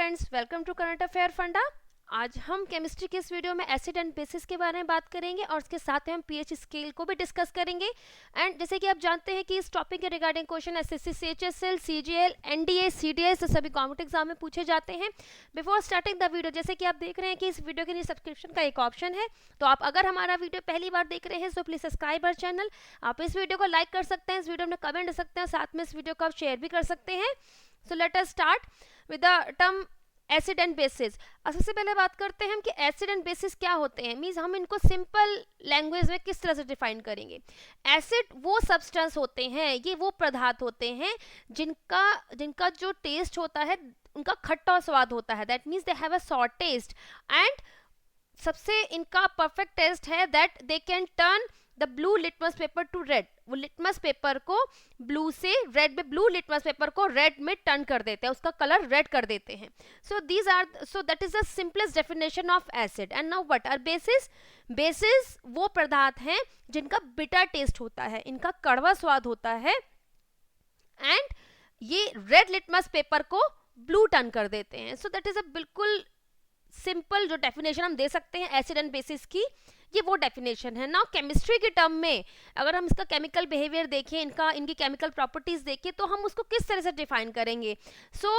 Friends, welcome to current affair funda. आज हम chemistry के इस वीडियो में एसिड एंड बेसिस के बारे में बात करेंगे और उसके साथ में हम पीएच स्केल को भी डिस्कस करेंगे। एंड जैसे कि आप जानते हैं कि इस टॉपिक के regarding question SSC CHSL CGL NDA CDS सभी गवर्नमेंट एग्जाम में पूछे जाते हैं। बिफोर स्टार्टिंग द वीडियो, जैसे कि आप देख रहे हैं कि इस वीडियो के लिए सब्सक्रिप्शन का एक ऑप्शन है, तो आप अगर हमारा वीडियो पहली बार देख रहे हैं तो प्लीज सब्सक्राइब आवर चैनल। आप इस वीडियो को लाइक कर सकते हैं, इस वीडियो में कमेंट कर सकते हैं, साथ में इस वीडियो को आप शेयर भी कर सकते हैं। So let us start with the term acid and bases. सबसे पहले बात करते हैं हम कि एसिड एंड बेसिस क्या होते हैं, मींस हम इनको सिंपल लैंग्वेज में किस तरह से डिफाइन करेंगे। एसिड वो सब्सटेंस होते हैं, ये वो पदार्थ होते हैं जिनका जो टेस्ट होता है उनका खट्टा स्वाद होता है, that means they have a sour taste. And सबसे इनका परफेक्ट टेस्ट है that they can turn the blue litmus paper to red. वो लिटमस पेपर को ब्लू से रेड में, ब्लू लिटमस पेपर को रेड में टर्न कर देते हैं, उसका कलर रेड कर देते हैं। So that is the simplest definition of acid. And now what are bases? Bases वो पदार्थ हैं जिनका बिटर टेस्ट होता है, इनका कड़वा स्वाद होता है, एंड ये रेड लिटमस पेपर को ब्लू टर्न कर देते हैं। सो दैट इज अ बिल्कुल सिंपल जो डेफिनेशन हम दे सकते हैं एसिड एंड बेसिस की, ये वो डेफिनेशन है। नाउ केमिस्ट्री के टर्म में अगर हम इसका केमिकल बिहेवियर देखें, इनकी केमिकल प्रॉपर्टीज देखें, तो हम उसको किस तरह से डिफाइन करेंगे। सो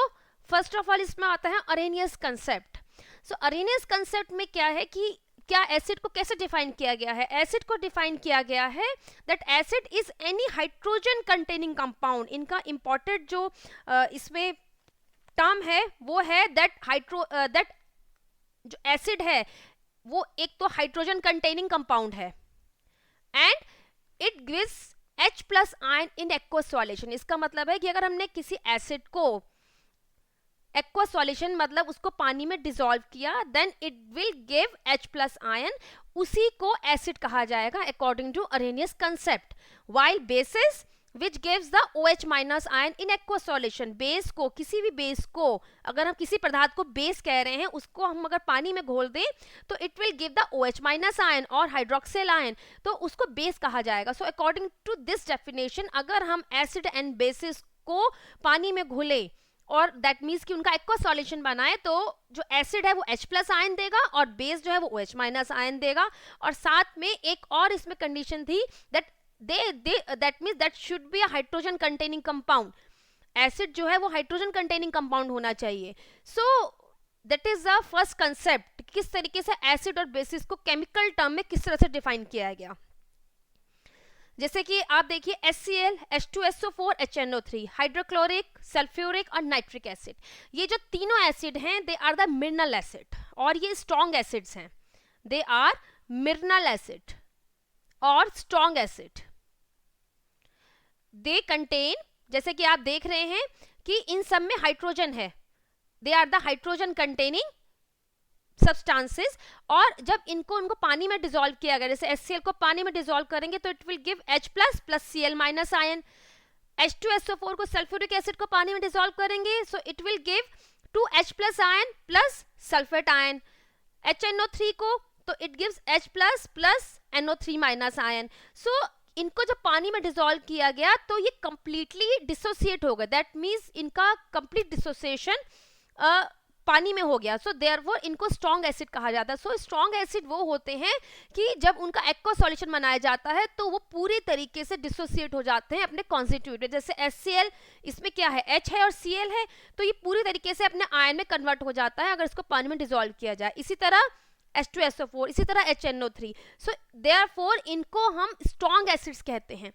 फर्स्ट ऑफ ऑल इसमें आता है अरेनियस कंसेप्ट। सो अरेनियस कंसेप्ट में क्या है कि क्या एसिड को कैसे डिफाइन किया गया है? एसिड को डिफाइन किया गया है that acid is any hydrogen containing compound. इनका इंपॉर्टेंट जो इसमें टर्म है वो है दैट जो एसिड है वो एक तो हाइड्रोजन कंटेनिंग कंपाउंड है, and it gives H plus ion in aqueous solution. इसका मतलब है कि अगर हमने किसी एसिड को एक्वस सॉल्यूशन मतलब उसको पानी में डिसॉल्व किया, then it will give H plus ion, उसी को एसिड कहा जाएगा according to Arrhenius concept. While bases which gives the OH minus ion in aqueous solution। Base को, किसी भी बेस को, अगर हम किसी पदार्थ को बेस कह रहे हैं, उसको हम अगर पानी में घोल दें तो it will give the OH minus ion और हाइड्रोक्सिल आयन, तो उसको बेस कहा जाएगा। So according to this definition, अगर हम एसिड एंड बेसिस को पानी में घोले और दैट मीन्स कि उनका एक्वस सॉल्यूशन बनाए, तो जो एसिड है वो H प्लस आयन देगा और बेस जो है वो OH माइनस आयन देगा। और साथ में एक और इसमें कंडीशन थी that that means that should be a hydrogen containing compound। Acid जो है वो हाइड्रोजन कंटेनिंग कंपाउंड होना चाहिए। सो that is the first concept, किस तरीके से एसिड और बेसिस को केमिकल टर्म में किस तरह से डिफाइन किया गया। जैसे कि आप देखिए HCl, H2SO4, HNO3, hydrochloric, sulphuric और नाइट्रिक एसिड, ये जो तीनों एसिड हैं they are the mineral acid, और ये स्ट्रॉन्ग एसिड्स हैं। दे आर मिनरल एसिड और स्ट्रॉन्ग एसिड। दे कंटेन, जैसे कि आप देख रहे हैं कि इन सब में हाइड्रोजन है, they are the hydrogen containing substances. और जब उनको पानी में डिसॉल्व किया गया, जैसे HCl को पानी में डिसॉल्व करेंगे तो it will give H plus plus Cl minus ion. H2SO4 को सल्फ्यूरिक एसिड को पानी में डिसॉल्व करेंगे so it will give 2H plus ion plus sulphate ion. HNO3 को तो it gives H plus plus NO3 minus ion. So इनको जब पानी में डिसॉल्व किया गया तो ये कंप्लीटली डिसोसिएट हो गए, दैट मीन्स इनका कंप्लीट डिसोसिएशन पानी में हो गया। सो देयरफॉर इनको स्ट्रॉन्ग एसिड कहा जाता है। सो स्ट्रॉन्ग एसिड वो होते हैं कि जब उनका एक्वस सॉल्यूशन बनाया जाता है तो वो पूरी तरीके से डिसोसिएट हो जाते हैं अपने कॉन्स्टिट्यूट। जैसे HCl, इसमें क्या है, H है और Cl है, तो ये पूरी तरीके से अपने आयन में कन्वर्ट हो जाता है अगर इसको पानी में डिसॉल्व किया जाए। इसी तरह H2SO4, इसी तरह HNO3। सो देयरफॉर इनको हम स्ट्रॉन्ग एसिड्स कहते हैं।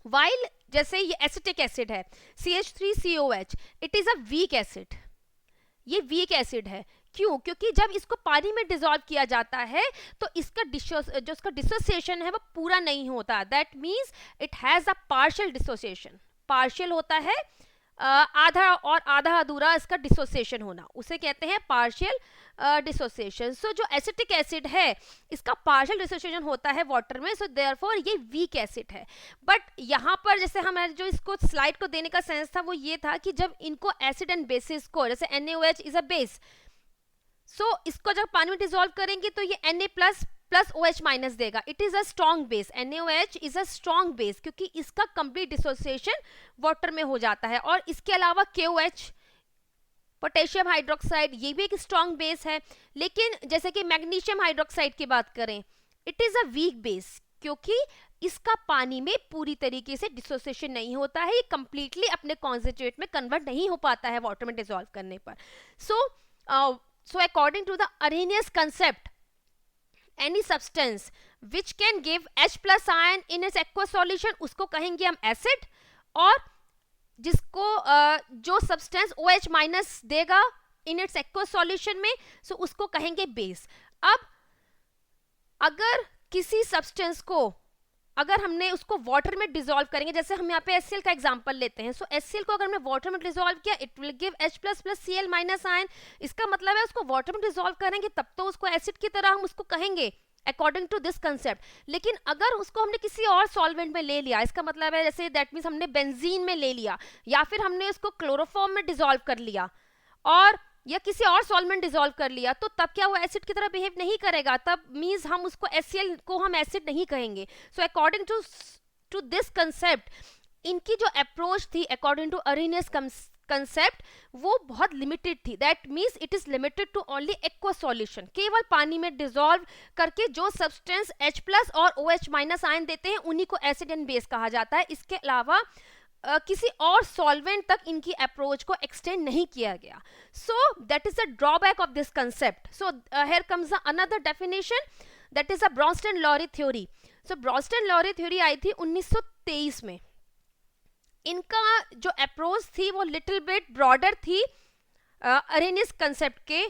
वाइल जैसे ये एसिटिक एसिड है CH3COH, it is a weak acid. ये वीक एसिड है, क्यों? क्योंकि जब इसको पानी में डिसॉल्व किया जाता है तो इसका जो उसका डिसोसिएशन है वो पूरा नहीं होता, that means it has a partial dissociation. Partial होता है आधा और आधा अधूरा इसका डिसोसिएशन होना, उसे कहते हैं पार्शियल डिसोसिएशन। सो जो एसिटिक एसिड है इसका पार्शियल डिसोसिएशन होता है वाटर में, सो देयरफॉर ये वीक एसिड है। बट यहाँ पर जैसे हमारे जो इसको स्लाइड को देने का सेंस था वो ये था कि जब इनको एसिड एंड बेसिस को, जैसे NaOH is a base, so इसको जब पानी में डिसॉल्व करेंगे तो ये Na plus plus OH minus देगा, it is a strong base. NaOH is a strong base क्योंकि इसका कंप्लीट डिसोसिएशन वाटर में हो जाता है। और इसके अलावा KOH पोटेशियम हाइड्रोक्साइड ये भी एक स्ट्रॉन्ग बेस है, लेकिन जैसे कि मैग्नीशियम हाइड्रोक्साइड की बात करें, it is a weak base, क्योंकि इसका पानी में पूरी तरीके से डिसोसिएशन नहीं होता है, ये कंप्लीटली अपने कॉन्सेंट्रेट में कन्वर्ट नहीं हो पाता है वाटर में डिसॉल्व करने पर. So according to the Arrhenius concept, any substance which can give H plus ion in its aqueous solution उसको कहेंगे हम एसिड, और जिसको जो सब्सटेंस OH माइनस देगा इन इट्स एक्वस सॉल्यूशन में, सो उसको कहेंगे बेस. अब अगर किसी सब्सटेंस को अगर हमने उसको वाटर में डिसॉल्व करेंगे, जैसे हम यहाँ पे HCl का एग्जांपल लेते हैं, सो HCl को अगर हमने वाटर में डिसॉल्व किया, it will give H plus plus Cl minus ion. इसका मतलब है उसको वाटर में डिसॉल्व करेंगे तब तो उसको एसिड की तरह हम उसको कहेंगे अकॉर्डिंग टू दिस कंसेप्ट. लेकिन अगर उसको हमने किसी और सॉल्वेंट में ले लिया, इसका मतलब है जैसे दैट मीन्स हमने बेंजीन में ले लिया, या फिर हमने उसको क्लोरोफॉर्म में डिसॉल्व कर लिया, और या किसी और सॉल्वेंट डिसॉल्व कर लिया, तो तब क्या वो एसिड की तरह बिहेव नहीं करेगा, तब मींस हम उसको HCl को हम एसिड नहीं कहेंगे. So according to this concept, इनकी जो अप्रोच थी अकॉर्डिंग टू अरेनियस कंसेप्ट, वो बहुत लिमिटेड थी. That means it is limited to only aqueous solution. केवल पानी में डिसॉल्व करके जो सब्सटेंस H प्लस और OH माइनस आयन देते हैं उन्हीं को एसिड एंड बेस कहा जाता है. इसके अलावा किसी और सॉल्वेंट तक इनकी अप्रोच को एक्सटेंड नहीं किया गया. So that is the drawback of this concept. So here comes another definition, that is a Bronsted Lowry theory. So Bronsted Lowry theory आई थी 1923 में. इनका जो अप्रोच थी वो लिटिल बिट ब्रॉडर थी अरेनियस कंसेप्ट के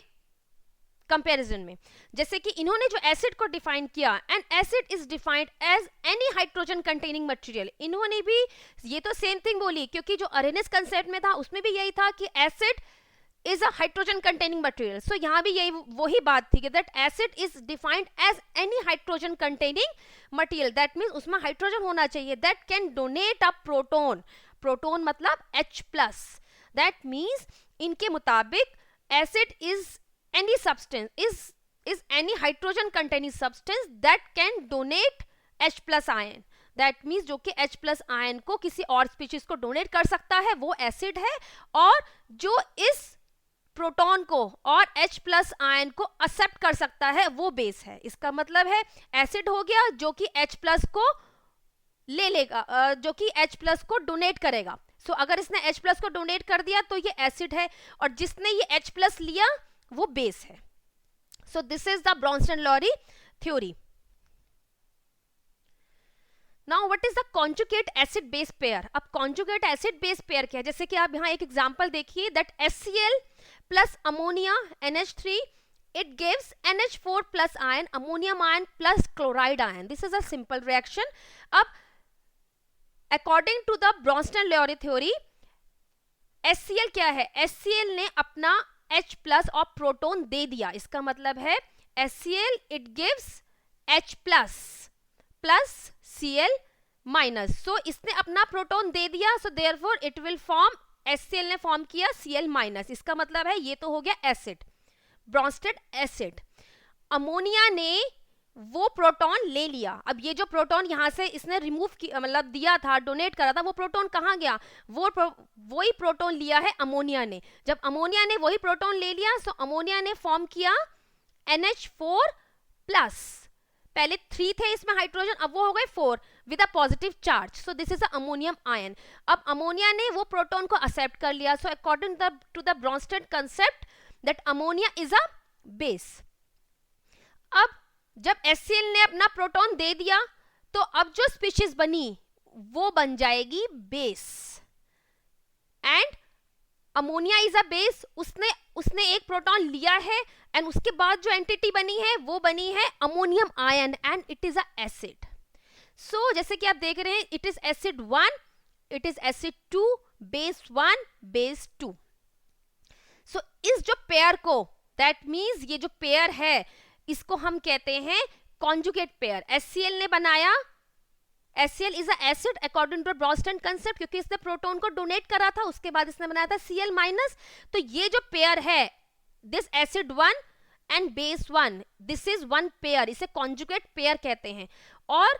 कंपैरिजन में. जैसे कि इन्होंने जो एसिड को डिफाइन किया, and acid is defined as any hydrogen containing material. इन्होंने भी ये तो सेम थिंग बोली, क्योंकि जो अरेनियस कंसेप्ट में था उसमें भी यही था कि acid is a hydrogen containing material. So यहाँ भी यही वही बात थी कि that acid is defined as any hydrogen containing material. That means उसमें हाइड्रोजन होना चाहिए that can donate a proton. Proton मतलब H प्लस. दैट मीन्स इनके मुताबिक acid is any substance is any hydrogen containing substance that can donate H plus ion. That means जो कि H plus ion को किसी और species को donate कर सकता है वो एसिड है, और जो इस प्रोटॉन को और H plus ion को accept कर सकता है वो बेस है. इसका मतलब है एसिड हो गया जो कि H plus को ले लेगा, जो कि H plus को डोनेट करेगा. सो अगर इसने H plus को डोनेट कर दिया तो ये एसिड है, और जिसने ये H plus लिया वो बेस है. So this is the Bronsted Lowry theory. Now what is the conjugate acid base pair. अब कॉन्जुगेट एसिड बेस पेयर क्या है, जैसे कि आप यहाँ एक एग्जांपल देखिए, that HCl plus ammonia NH3 it gives NH4 plus ion ammonium ion plus chloride ion. this is a simple reaction. अब according to the Bronston-Lowry theory, HCl क्या है, HCl ने अपना H प्लस और प्रोटोन दे दिया. इसका मतलब है HCl it gives H plus plus Cl minus. So इसने अपना प्रोटोन दे दिया, so therefore it will form, HCl ने फॉर्म किया Cl माइनस. इसका मतलब है ये तो हो गया एसिड, ब्रॉन्स्टेड एसिड. अमोनिया ने वो प्रोटॉन ले लिया. अब ये जो प्रोटॉन यहाँ से इसने रिमूव किया, मतलब दिया था, डोनेट करा था, वो प्रोटॉन कहाँ गया, वही प्रोटॉन लिया है अमोनिया ने. जब अमोनिया ने वही प्रोटॉन ले लिया, सो अमोनिया ने फॉर्म किया NH4 प्लस. पहले 3 थे इसमें हाइड्रोजन, अब वो हो गए 4 with a positive charge. So this is a ammonium ion. अब अमोनिया ने वो प्रोटॉन को एक्सेप्ट कर लिया. So according to the Bronsted concept, that ammonia is a base. अब जब HCl ने अपना प्रोटॉन दे दिया, तो अब जो स्पीशीज बनी वो बन जाएगी base. And ammonia is a base. उसने एक प्रोटॉन लिया है, एंड उसके बाद जो एंटिटी बनी है वो बनी है ammonium ion, and it is a acid. So जैसे कि आप देख रहे हैं, it is acid 1, it is acid 2, base 1, base 2. So इस जो पेयर को, दैट मीन्स ये जो पेयर है, इसको हम कहते हैं कॉन्जुगेट पेयर. HCl ने बनाया, HCl is a acid according to Bronsted concept, क्योंकि इसने प्रोटॉन को डोनेट करा था, उसके बाद इसने बनाया था Cl माइनस. तो ये जो पेयर है, this acid 1 and base 1, this is one pair, इसे कॉन्जुगेट पेयर कहते हैं. और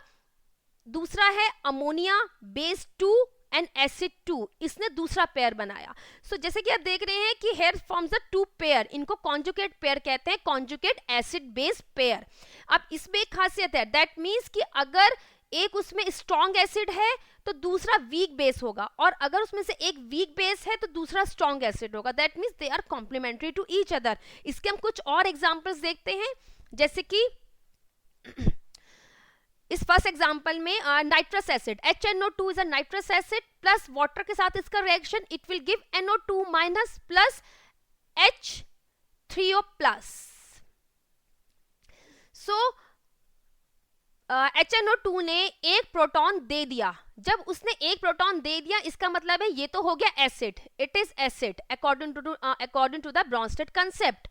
दूसरा है अमोनिया बेस 2 एंड एसिड 2, इसने दूसरा पेयर बनाया. सो जैसे कि आप देख रहे हैं कि हेयर फॉर्म्स अ 2 पेयर, इनको कॉन्जुगेट पेयर कहते हैं, कॉन्जुगेट एसिड बेस पेयर. अब इसमें एक खासियत है, दैट मीन्स कि अगर एक उसमें स्ट्रॉन्ग एसिड है तो दूसरा वीक बेस होगा, और अगर उसमें से एक वीक बेस है तो दूसरा स्ट्रॉन्ग एसिड होगा. That means they are complementary to each other. इसके हम कुछ और एग्जांपल्स देखते हैं, जैसे कि इस फर्स्ट एग्जांपल में nitrous acid, HNO2 is a nitrous acid plus water के साथ इसका reaction, it will give NO2 minus plus H3O plus. So HNO2 ने एक प्रोटॉन दे दिया. जब उसने एक प्रोटॉन दे दिया, इसका मतलब है ये तो हो गया acid, it is acid according to the Bronsted concept.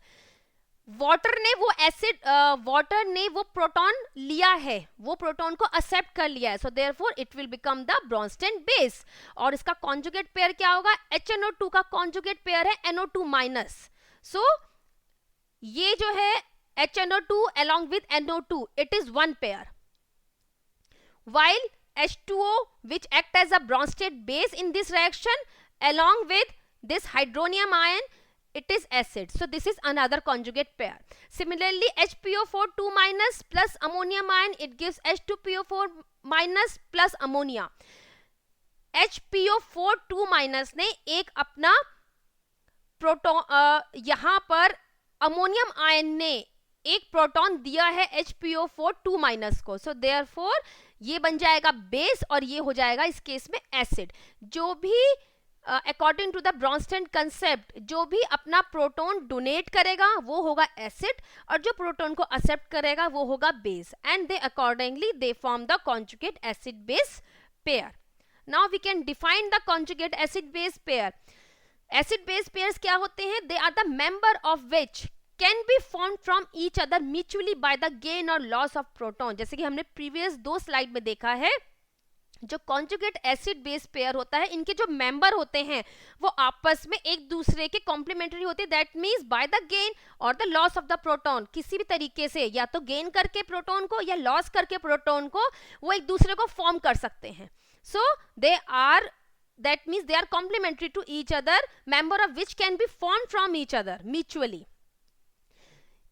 Water ने वो प्रोटॉन लिया है, वो प्रोटॉन को एक्सेप्ट कर लिया है, so therefore it will become the Brønsted base. और इसका कॉन्जुगेट पेयर क्या होगा? HNO2 का कॉन्जुगेट पेयर है NO2 माइनस. सो ये जो है HNO2 along with NO2, it is one pair, while H2O which act as a Bronsted base in this reaction along with this hydronium ion, it is acid. So this is another conjugate pair. Similarly, HPO4 2 minus plus ammonium ion, it gives H2PO4 minus plus ammonia. HPO4 2 minus ने एक अपना proton यहाँ पर ammonium ion ने एक proton दिया है HPO4 2 minus को. सो देयरफॉर ये बन जाएगा बेस और ये हो जाएगा इस केस में एसिड. जो भी according to the Bronsted concept जो भी अपना प्रोटॉन डोनेट करेगा वो होगा एसिड, और जो प्रोटॉन को एक्सेप्ट करेगा वो होगा base, and they accordingly they form the conjugate acid base pair. Now we can define the conjugate acid base pair. Acid base pairs क्या होते हैं? They are the member of which can be form from each other mutually by the gain और loss of proton. जैसे कि हमने previous 2 slide में देखा है, जो कॉन्जुगेट एसिड बेस पेयर होता है, इनके जो मेंबर होते हैं वो आपस में एक दूसरे के कॉम्प्लीमेंट्री होते हैं. That means by the gain और the loss of the proton, किसी भी तरीके से या तो गेन करके प्रोटॉन को या लॉस करके प्रोटॉन को वो एक दूसरे को फॉर्म कर सकते हैं. So they are, that means they are complementary to each other, member of which can be formed from each other mutually.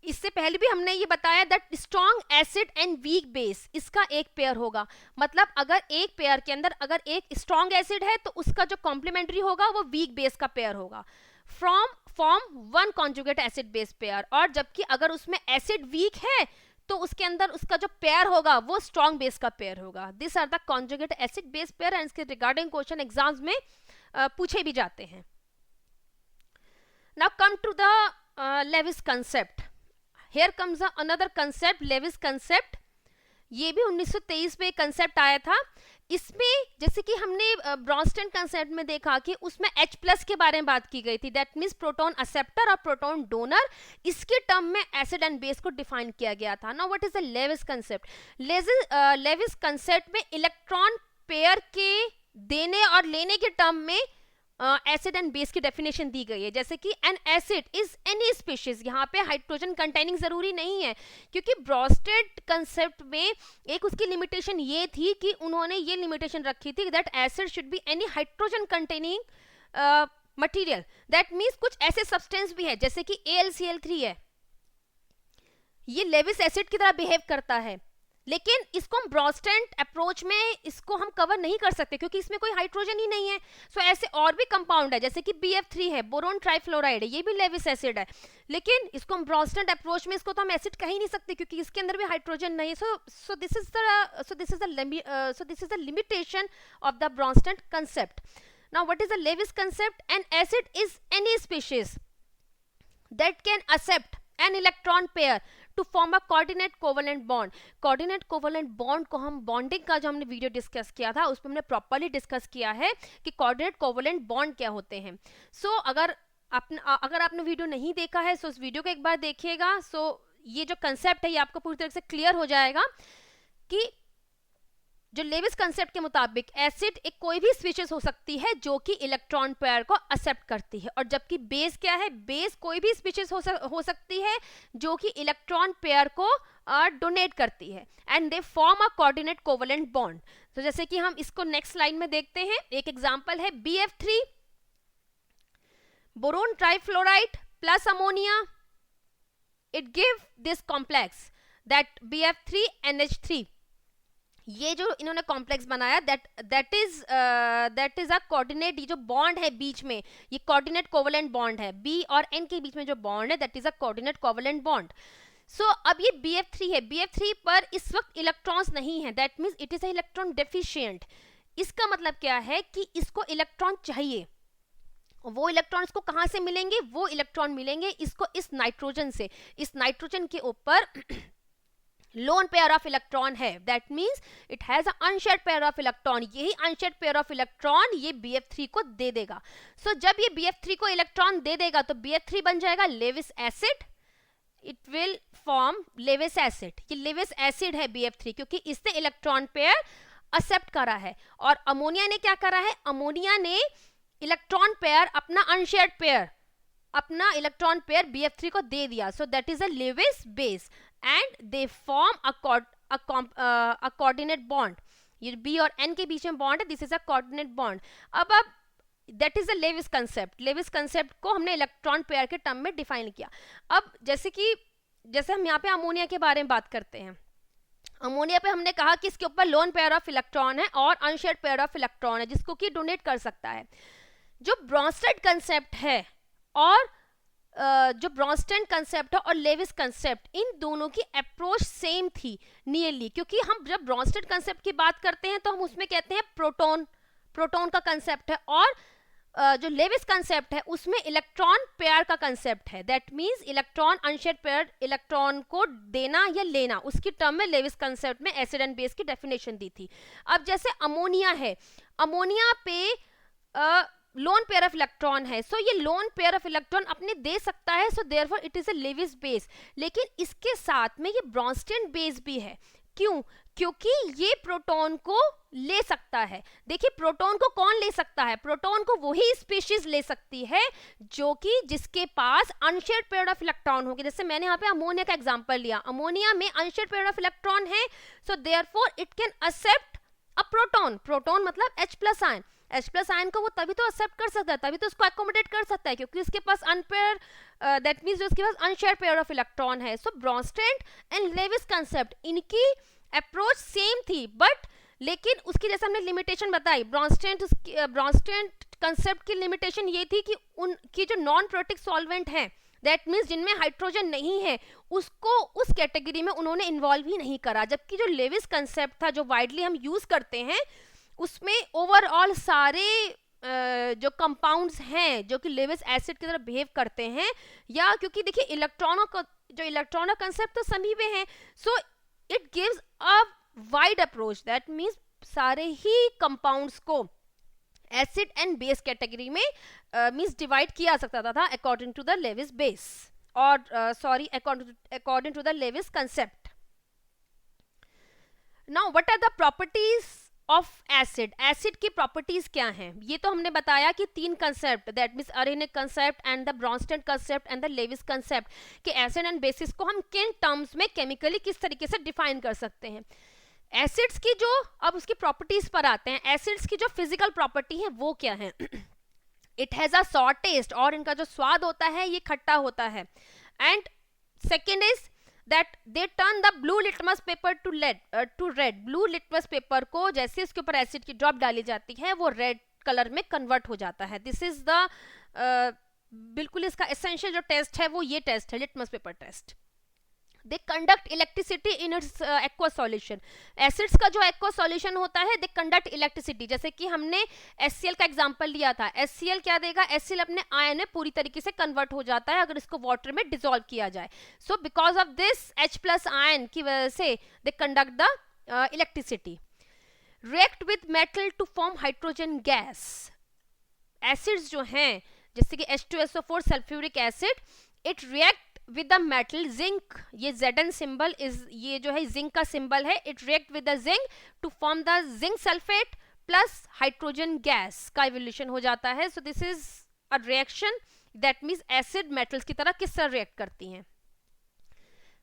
इससे पहले भी हमने ये बताया that strong acid and weak base, इसका एक पेयर होगा. मतलब अगर एक पेयर के अंदर अगर एक स्ट्रॉन्ग एसिड है तो उसका जो कॉम्प्लीमेंट्री होगा वो वीक बेस का पेयर होगा. Form one conjugate acid base pair. और जबकि अगर उसमें एसिड वीक है तो उसके अंदर उसका जो पेयर होगा वो स्ट्रॉन्ग बेस का पेयर होगा. This are the conjugate acid base pair, and इसके रिगार्डिंग क्वेश्चन एग्जाम्स में पूछे भी जाते हैं. Now come to the Lewis concept. Here comes another concept, Lewis concept. ये भी 1923 में कंसेप्ट आया था. इसमें जैसे कि हमने ब्रॉन्स्टेड कंसेप्ट में देखा कि उसमें H प्लस के बारे में बात की गई थी, दैट मीन्स प्रोटॉन एक्सेप्टर और प्रोटॉन डोनर. इसके टर्म में एसिड एंड बेस को डिफाइन किया गया था. Now what is the Lewis concept? Lewis concept में इलेक्ट्रॉन पेयर के देने और लेने के टर्म में एसिड एंड बेस की डेफिनेशन दी गई है. जैसे कि an acid is any species, यहाँ पे हाइड्रोजन कंटेनिंग जरूरी नहीं है, क्योंकि ब्रॉन्स्टेड कंसेप्ट में एक उसकी लिमिटेशन ये थी कि उन्होंने ये लिमिटेशन रखी थी that acid should be any hydrogen containing material. That means कुछ ऐसे सब्सटेंस भी है जैसे कि AlCl3 है, ये लेविस एसिड की तरह बिहेव करता है, लेकिन इसको हम ब्रॉन्स्टेड अप्रोच में इसको हम कवर नहीं कर सकते क्योंकि इसमें कोई हाइड्रोजन ही नहीं है. सो ऐसे और भी कंपाउंड है जैसे कि BF3 है, बोरोन ट्राइफ्लोराइड है, ये भी लेविस एसिड है, लेकिन इसको हम ब्रॉन्स्टेड अप्रोच में इसको तो हम एसिड कह ही नहीं सकते क्योंकि इसके अंदर भी हाइड्रोजन नहीं है. So this is the limitation of the Bronsted concept. Now what is the Lewis concept? An acid is any species that can accept an electron pair to form a coordinate covalent bond. Coordinate covalent bond को हम bonding का जो हमने video discuss किया था उसमें हमने properly discuss किया है कि कोऑर्डिनेट कोवलेंट बॉन्ड क्या होते हैं. सो अगर आपने वीडियो नहीं देखा है तो उस वीडियो को एक बार देखिएगा. सो ये जो कंसेप्ट है ये आपको पूरी तरह से क्लियर हो जाएगा कि जो लेविस कंसेप्ट के मुताबिक एसिड एक कोई भी स्पीशीज हो सकती है जो कि इलेक्ट्रॉन पेयर को एक्सेप्ट करती है, और जबकि बेस क्या है, बेस कोई भी स्पीशीज हो सकती है जो कि इलेक्ट्रॉन पेयर को डोनेट करती है, and they form a coordinate covalent bond. तो जैसे कि हम इसको नेक्स्ट लाइन में देखते हैं, एक एग्जांपल है BF3 boron trifluoride plus ammonia, it give this complex that BF3NH3। ये जो इन्होंने कॉम्प्लेक्स बनाया दैट इज अ कोऑर्डिनेट, ये जो बॉन्ड है बीच में, ये कोऑर्डिनेट कोवेलेंट बॉन्ड है, B और N के बीच में जो बॉन्ड है that is a coordinate covalent bond. So अब ये BF3 है, BF3 पर इस वक्त इलेक्ट्रॉन्स नहीं है, that means it is a electron deficient. इसका मतलब क्या है कि इसको इलेक्ट्रॉन चाहिए। वो इलेक्ट्रॉन इसको कहां से मिलेंगे, वो इलेक्ट्रॉन मिलेंगे इसको इस नाइट्रोजन से। इस नाइट्रोजन के ऊपर लोन पेयर ऑफ इलेक्ट्रॉन है, that means it has a unshared pair of electron. यही अनशेयर्ड पेयर ऑफ इलेक्ट्रॉन ये BF3 को दे देगा। सो जब ये BF3 को इलेक्ट्रॉन दे देगा तो BF3 बन जाएगा Lewis acid, it will form Lewis acid. ये लेविस एसिड है BF3 क्योंकि इसने इलेक्ट्रॉन पेयर एक्सेप्ट करा है। और अमोनिया ने क्या करा है, अमोनिया ने इलेक्ट्रॉन पेयर अपना अनशेयर्ड पेयर, अपना इलेक्ट्रॉन पेयर BF3 को दे दिया। So that is a Lewis base and they form a coordinate bond. ये B और N के बीच में बॉन्ड है, this is a coordinate bond. अब that is a Lewis concept. Lewis concept को हमने इलेक्ट्रॉन पेयर के टर्म में डिफाइन किया। अब जैसे हम यहाँ पे अमोनिया के बारे में बात करते हैं, अमोनिया पे हमने कहा कि इसके ऊपर लोन पेयर ऑफ इलेक्ट्रॉन है और अनशेयर्ड पेयर ऑफ इलेक्ट्रॉन है जिसको कि डोनेट कर सकता है। जो ब्रॉन्स्टेड कंसेप्ट है और लेविस कंसेप्ट, इन दोनों की अप्रोच सेम थी नियरली, क्योंकि हम जब ब्रॉन्स्टेड कंसेप्ट की बात करते हैं तो हम उसमें कहते हैं प्रोटॉन का कंसेप्ट है, और जो लेविस कंसेप्ट है उसमें इलेक्ट्रॉन पेयर का कंसेप्ट है, that means electron unshared pair electron को देना या लेना, उसकी टर्म में लेविस कंसेप्ट में एसिड एंड बेस की डेफिनेशन दी थी। अब जैसे अमोनिया है, अमोनिया पे लोन पेयर ऑफ इलेक्ट्रॉन है, सो ये लोन पेयर ऑफ इलेक्ट्रॉन अपने दे सकता है, so therefore it is a Lewis base. लेकिन इसके साथ में ये ब्रॉन्स्टेड बेस भी है। क्यों? क्योंकि ये प्रोटॉन को ले सकता है। देखिए प्रोटॉन को कौन ले सकता है, प्रोटॉन को वही स्पीशीज ले सकती है जो कि जिसके पास अनशेयर्ड पेयर ऑफ इलेक्ट्रॉन होगी। जैसे मैंने यहाँ पे अमोनिया का एग्जांपल लिया, अमोनिया में अनशेयर्ड पेयर ऑफ इलेक्ट्रॉन है, so therefore it can accept a proton मतलब H+ आयन। H+ आयन को वो तभी तो एक्सेप्ट कर सकता है, तभी तो उसको एकोमोडेट कर सकता है क्योंकि उसके पास अनपेयर, दैट मींस उसके पास अनशेयर्ड पेयर ऑफ इलेक्ट्रॉन है। सो ब्रॉन्स्टेड एंड लेविस कंसेप्ट, इनकी अप्रोच सेम थी, बट लेकिन उसकी जैसे हमने लिमिटेशन बताई, ब्रॉन्स्टेड कंसेप्ट की लिमिटेशन ये थी कि उनकी जो नॉन प्रोटिक सॉल्वेंट है, दैट मीन्स जिनमें हाइड्रोजन नहीं है, उसको उस कैटेगरी में उन्होंने इन्वॉल्व ही नहीं करा। जबकि जो लेविस कंसेप्ट था जो वाइडली हम यूज करते हैं, उसमें ओवरऑल सारे जो कंपाउंड्स हैं जो कि लेविस एसिड की तरह बिहेव करते हैं, या क्योंकि देखिए इलेक्ट्रॉनों कंसेप्ट तो सभी में है, so it gives a wide approach, that means सारे ही कंपाउंड्स को एसिड एंड बेस कैटेगरी में मीन्स डिवाइड किया सकता था according to the Lewis base, और according to the Lewis concept. Now what are the properties of acid? Acid की properties क्या हैं? ये तो हमने बताया कि 3 concept, that means Arrhenius concept and the Bronsted concept and the Lewis concept, कि एसिड एंड बेसिस को हम किन टर्म्स में केमिकली किस तरीके से डिफाइन कर सकते हैं। एसिड्स की जो, अब उसकी प्रॉपर्टीज पर आते हैं, एसिड्स की जो फिजिकल प्रॉपर्टी है वो क्या है? It has a sour taste, और इनका जो स्वाद होता है ये खट्टा होता है। And second is that they turn the blue litmus paper to red. blue litmus paper को जैसे इसके ऊपर एसिड की ड्रॉप डाली जाती है वो रेड कलर में कन्वर्ट हो जाता है। दिस इज द बिल्कुल इसका एसेंशियल जो टेस्ट है वो ये टेस्ट है, litmus paper test. They conduct electricity in its aqueous solution. Acids का जो एक्वस सॉल्यूशन होता है दे कंडक्ट इलेक्ट्रिसिटी, जैसे कि हमने HCl का एग्जांपल लिया था। HCl क्या देगा? HCl अपने आयन में पूरी तरीके से कन्वर्ट हो जाता है अगर इसको वाटर में डिसॉल्व किया जाए। So because of this H+ ion की वजह से they conduct the electricity. React with metal to form hydrogen gas. Acids जो हैं जैसे कि H2SO4 sulphuric acid, it react with the metal zinc, ये Zn सिंबल इज, ये जो है जिंक का सिंबल है, it react with the zinc to form the zinc sulphate plus hydrogen gas का इवोल्यूशन हो जाता है. So this is a reaction, that means acid metals की तरह किस तरह रिएक्ट करती हैं.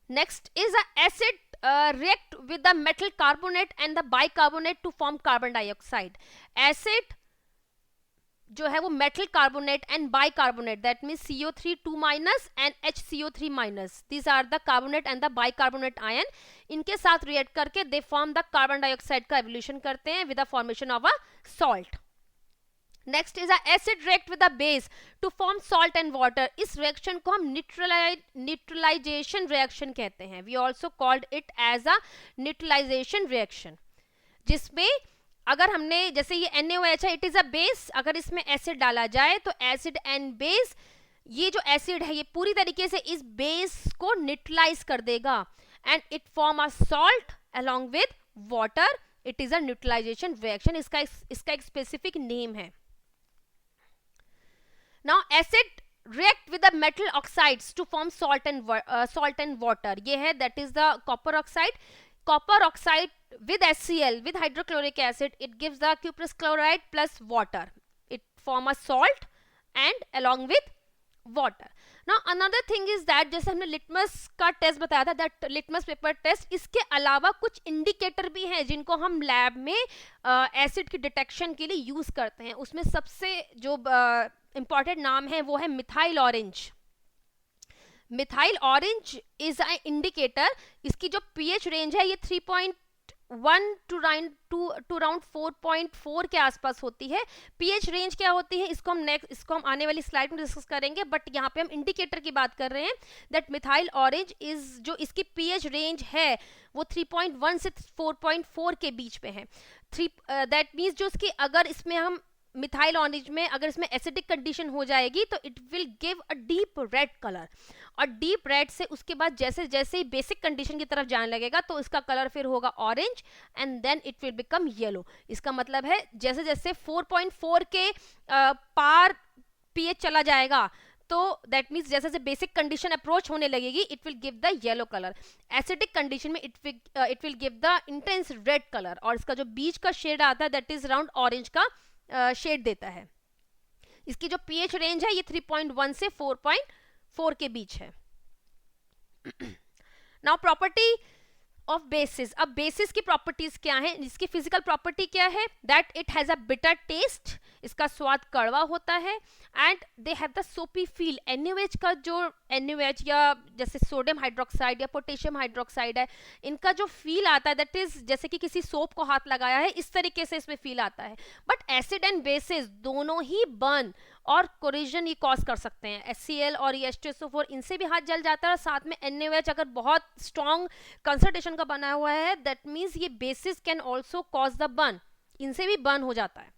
Next is a acid react with the metal carbonate and the bicarbonate to form carbon dioxide. Acid जो है वो metal carbonate and bicarbonate, that means CO3 2 minus and HCO3 minus, these are the carbonate and the bicarbonate ion. इनके साथ react करके they form the carbon dioxide का evolution करते हैं with the formation of a salt. Next is acid react with the base to form salt and water. इस reaction को हम neutralisation reaction कहते हैं. We also called it as a neutralisation reaction, जिसमें अगर हमने जैसे ये NaOH है, इट इज अ बेस, अगर इसमें एसिड डाला जाए तो एसिड एंड बेस, ये जो एसिड है ये पूरी तरीके से इस बेस को न्यूट्रलाइज कर देगा and it form a salt along with water. It is a neutralisation reaction. इसका एक स्पेसिफिक नेम है. Now acid react with the metal oxides to form salt and water. ये है, that is the copper oxide. Copper oxide with HCl with hydrochloric acid, it gives the cuprous chloride plus water. It form a salt and along with water. Now another thing is that जैसे हमने litmus का test बताया था, that litmus paper test, इसके अलावा कुछ indicator भी हैं जिनको हम लैब में एसिड की डिटेक्शन के लिए यूज करते हैं. उसमें सबसे जो इंपॉर्टेंट नाम है वो है methyl orange. Methyl orange is a indicator. इसकी जो पीएच रेंज है ये 3.1 टू अराउंड 4.4 के आसपास होती है. पीएच रेंज क्या होती है इसको हम आने वाली स्लाइड में डिस्कस करेंगे, बट यहाँ पे हम इंडिकेटर की बात कर रहे हैं. दैट मिथाइल ऑरेंज इज, जो इसकी पीएच रेंज है वो 3.1 से 4.4 के बीच में है. दैट मीन्स जो इसकी, अगर इसमें हम मिथाइल ऑरेंज में अगर इसमें एसिडिक कंडीशन हो जाएगी तो it will give a deep red colour, और डीप रेड से उसके बाद जैसे जैसे ही बेसिक कंडीशन की तरफ जाने लगेगा तो इसका कलर फिर होगा orange and then it will become yellow. इसका मतलब है जैसे जैसे 4.4 के पार पीएच चला जाएगा तो दैट मीन्स जैसे जैसे बेसिक कंडीशन अप्रोच होने लगेगी it will give the yellow colour. Acidic condition में it will give the intense red colour, और इसका जो बीच का शेड आता है दैट इज अराउंड ऑरेंज का शेड देता है. इसकी जो पीएच रेंज है ये 3.1 से 4.4 के बीच है. Now property of basis. अब बेसिस की प्रॉपर्टीज क्या हैं? इसकी फिजिकल प्रॉपर्टी क्या है? That it has a bitter taste, इसका स्वाद कड़वा होता है, एंड दे हैव द सोपी फील. NaOH का जो NaOH या जैसे सोडियम हाइड्रोक्साइड या पोटेशियम हाइड्रोक्साइड है, इनका जो फील आता है दैट इज जैसे कि किसी सोप को हाथ लगाया है, इस तरीके से इसमें फील आता है. बट एसिड एंड बेसिस दोनों ही बर्न और कोरिजन ये कॉज कर सकते हैं. HCl और H2SO4 इनसे भी हाथ जल जाता है, और साथ में NaOH अगर बहुत स्ट्रॉन्ग कंसंट्रेशन का बना हुआ है दैट मीन्स ये bases can also cause the burn, इनसे भी बर्न हो जाता है.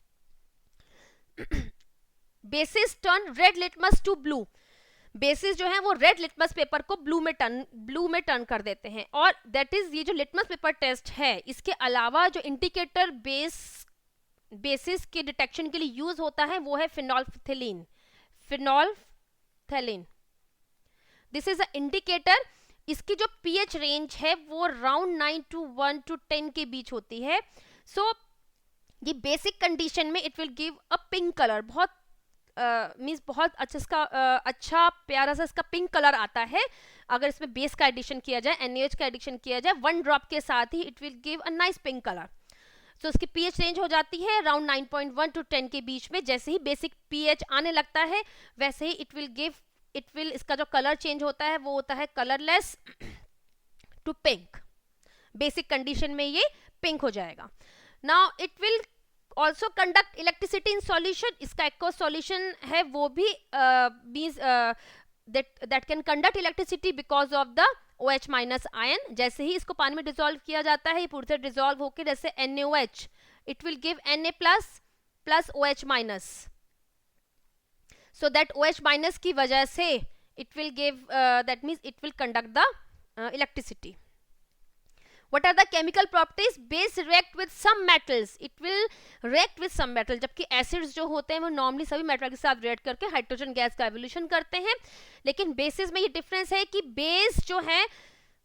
Bases turn red litmus to blue. Bases जो है वो रेड लिटमस पेपर को ब्लू में टर्न कर देते हैं. और दैट इज, ये जो लिटमस पेपर टेस्ट है इसके अलावा जो इंडिकेटर बेसिस के डिटेक्शन के लिए यूज होता है वो है phenolphthalein. This is a indicator. इसकी जो पीएच रेंज है वो अराउंड 9 to 1 to 10 के बीच होती है. सो ये बेसिक कंडीशन में it will give a pink colour. बहुत मीन्स बहुत अच्छा, इसका अच्छा प्यारा सा इसका पिंक कलर आता है अगर इसमें बेस का एडिशन किया जाए, NaOH का एडिशन किया जाए 1 ड्रॉप के साथ ही it will give a nice pink colour. So इसकी पीएच रेंज हो जाती है अराउंड 9.1 to 10 के बीच में. जैसे ही बेसिक पीएच आने लगता है वैसे ही इट विल इसका जो कलर चेंज होता है वो होता है colourless to pink. Basic condition में ये पिंक हो जाएगा. Now it will also conduct electricity in solution. इसका एक्वस सॉल्यूशन है वो भी means that can conduct electricity because of the OH minus ion. जैसे ही इसको पानी में डिसॉल्व किया जाता है ये पूरी तरह डिसॉल्व होकर जैसे NaOH it will give Na plus OH minus. So that OH minus की वजह से it will give that means it will conduct the electricity. What are the chemical properties? Base react with some metals. It will react with some metal. जबकि acids जो होते हैं वो normally सभी metal के साथ रिएक्ट करके हाइड्रोजन गैस का एवोल्यूशन करते हैं, लेकिन बेसिस में ये डिफरेंस है कि बेस जो है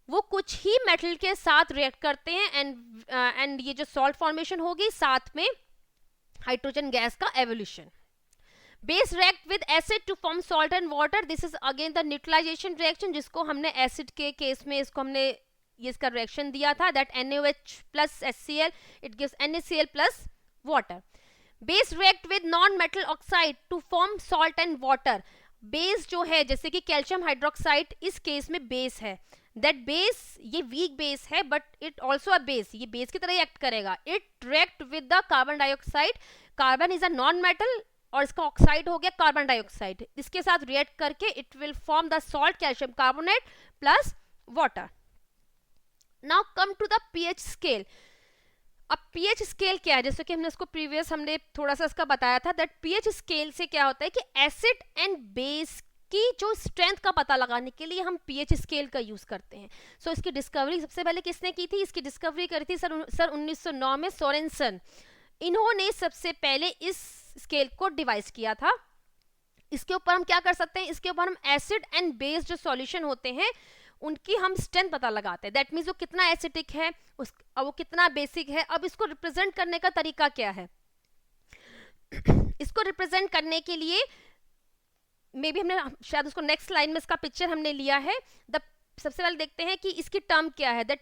वो कुछ ही मेटल के साथ रिएक्ट करते हैं एंड ये जो सॉल्ट फॉर्मेशन होगी साथ में हाइड्रोजन गैस का evolution. Base react with acid to form salt and water. This is again the neutralisation reaction, जिसको हमने एसिड के केस में इसको हमने ये इसका रिएक्शन दिया था, that NaOH plus HCl, it gives NaCl plus water. Base react with non-metal oxide to form salt and water. Base जो है जैसे कि कैल्शियम हाइड्रोक्साइड इस केस में बेस है, दैट बेस ये वीक बेस है but it also a base, ये बेस की तरह ही एक्ट करेगा. It react with the carbon dioxide. Carbon is a non metal और इसका ऑक्साइड हो गया कार्बन डाइऑक्साइड. इसके साथ रिएक्ट करके it will form the salt calcium carbonate plus water. Now come to the pH scale. अब pH scale क्या है, जैसे कि हमने इसको प्रीवियस हमने थोड़ा सा इसका बताया था, दैट pH स्केल से क्या होता है कि एसिड एंड बेस की जो स्ट्रेंथ का पता लगाने के लिए हम pH स्केल का यूज करते हैं. सो इसकी डिस्कवरी सबसे पहले किसने की थी? इसकी डिस्कवरी करी थी सर 1909 में सोरेनसन. इन्होंने सबसे पहले इस स्केल को डिवाइस किया था. इसके ऊपर हम क्या कर सकते हैं, इसके ऊपर हम एसिड एंड बेस जो सॉल्यूशन होते हैं उनकी हम स्ट्रेंथ पता लगाते हैं. दैट मीन्स वो कितना एसिडिक है वो कितना बेसिक है. अब इसको रिप्रेजेंट करने का तरीका क्या है? इसको रिप्रेजेंट करने के लिए मे बी हमने शायद उसको नेक्स्ट लाइन में इसका पिक्चर हमने लिया है. सबसे पहले देखते हैं कि इसकी टर्म क्या है, दैट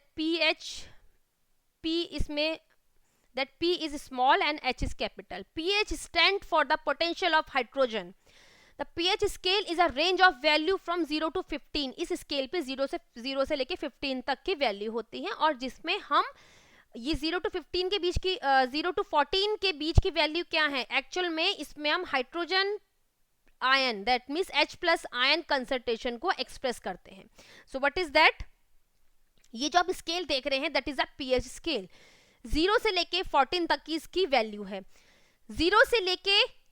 P इसमें that P is small and H is capital. pH stand for the potential of hydrogen. The pH scale is a range of value from 0 to 15. इस स्केल पे 0 से लेके 15 तक की वैल्यू होती है और जिसमें हम ये 0 to 15 के बीच की 0 to 14 के बीच की वैल्यू क्या है एक्चुअल में, इसमें हम hydrogen ion that means H plus ion concentration को एक्सप्रेस करते हैं. So what is that? ये जो आप स्केल देख रहे हैं that is a pH scale. 0 से लेके 14 तक की इसकी वैल्यू है. 0 से लेके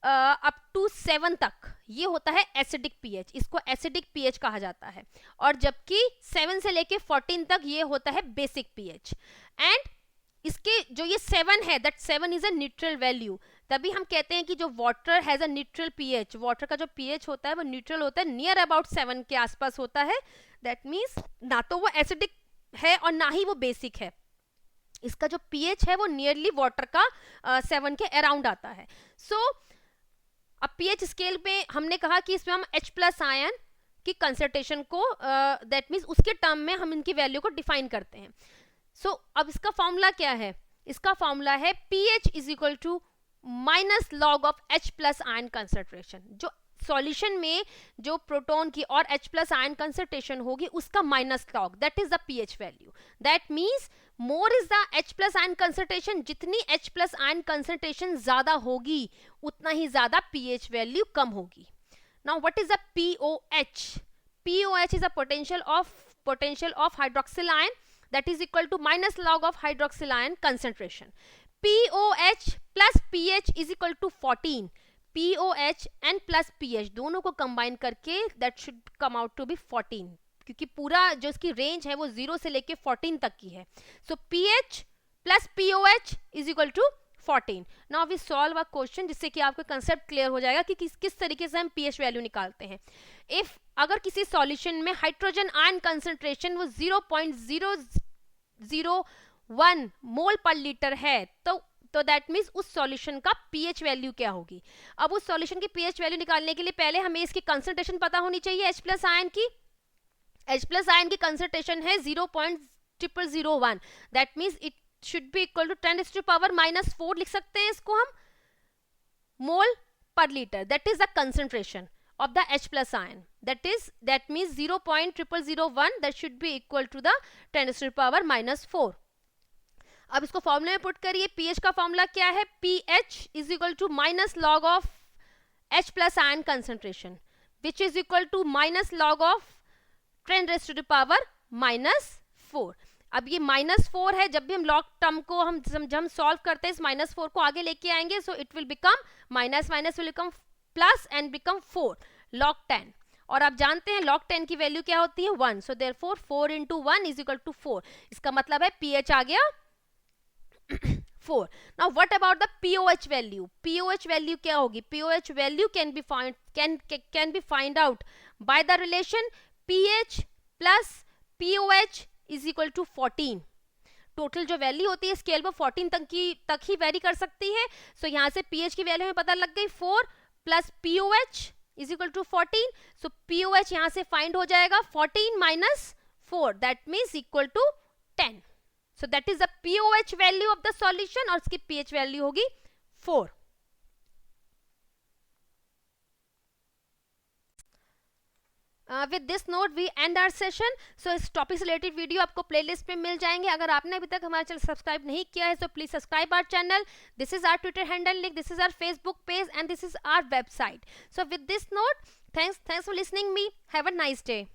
अप टू 7 तक ये होता है एसिडिक pH, इसको एसिडिक pH कहा जाता है. और जबकि 7 से लेके 14 तक ये होता है बेसिक pH. एंड इसके जो ये 7 है that 7 is a neutral value. तभी हम कहते हैं कि जो water has a neutral pH, water का जो pH होता है वो न्यूट्रल होता है, नियर अबाउट 7 के आसपास होता है. दैट मीन्स ना तो वो एसिडिक है और ना ही वो बेसिक है. इसका जो pH है वो नियरली वाटर का 7 के अराउंड आता है. सो अब pH स्केल में हमने कहा कि इसमें हम H प्लस आयन की कंसंट्रेशन को दैट मीन्स उसके टर्म में हम इनकी वैल्यू को डिफाइन करते हैं. सो अब इसका फॉर्मूला क्या है? इसका फॉर्मूला है pH is equal to minus log of H plus ion concentration. जो सॉल्यूशन में जो प्रोटॉन की और H प्लस आयन कंसंट्रेशन होगी उसका minus log, that is the pH value. That means more is the H plus ion concentration. जितनी H plus ion concentration ज्यादा होगी उतना ही ज्यादा pH वैल्यू कम होगी. Now what is the POH? POH is a potential of hydroxyl ion that is equal to minus log of hydroxyl ion concentration. POH plus pH is equal to 14. POH and plus pH दोनों को combine करके that should come out to be 14, क्योंकि पूरा जो इसकी range है वो 0 से लेके 14 तक की है. So pH plus POH is equal to 14. Now we solve a question जिससे कि आपको कंसेप्ट क्लियर हो जाएगा कि किस तरीके से हम pH वैल्यू निकालते हैं. इफ अगर किसी सॉल्यूशन में हाइड्रोजन आयन कंसंट्रेशन वो 0.001 मोल पर लीटर है तो दैट मीन्स उस सॉल्यूशन का pH वैल्यू क्या होगी. अब उस सॉल्यूशन की pH वैल्यू निकालने के लिए पहले हमें इसकी कंसंट्रेशन पता होनी चाहिए H प्लस आयन की. H प्लस आयन की कंसंट्रेशन है 0.0001. That means it should be equal to 10⁻⁻⁴ लिख सकते हैं इसको हम mole per litre. That is the concentration of the H plus ion. That means 0.0001 that should be equal to the 10⁻⁻⁴. अब इसको फॉर्मूले में पुट करिए. pH का फॉर्मूला क्या है? pH is equal to minus log of H plus ion concentration which is equal to minus log of 10⁻⁻⁴. अब ये -4 है. जब भी हम log टर्म को हम सॉल्व करते हैं इस -4 को आगे लेके आएंगे. सो it will become minus will become plus and become 4 log 10. और आप जानते हैं log 10 की वैल्यू क्या होती है 1, so therefore 4 into 1 is equal to 4. इसका मतलब है pH आ गया 4. Now what about the pOH value? pOH value क्या होगी? pOH value can be find out by the relation pH plus pOH is equal to 14. Total जो value होती है scale पर 14 तक ही वेरी कर सकती है. सो यहाँ से pH की वैल्यू हमें पता लग गई 4 plus pOH is equal to 14. So pOH यहाँ से फाइंड हो जाएगा 14 minus 4, that means equal to 10. So that is the pOH value of the solution और उसकी pH वैल्यू होगी 4. With this note we end our session. So इस topic से related video आपको प्लेलिस्ट पे मिल जाएंगे. अगर आपने अभी तक हमारा चैनल सब्सक्राइब नहीं किया है तो please subscribe our channel. This is our Twitter handle link, this is our Facebook page and this is our website. So with this note, thanks for listening me. Have a nice day.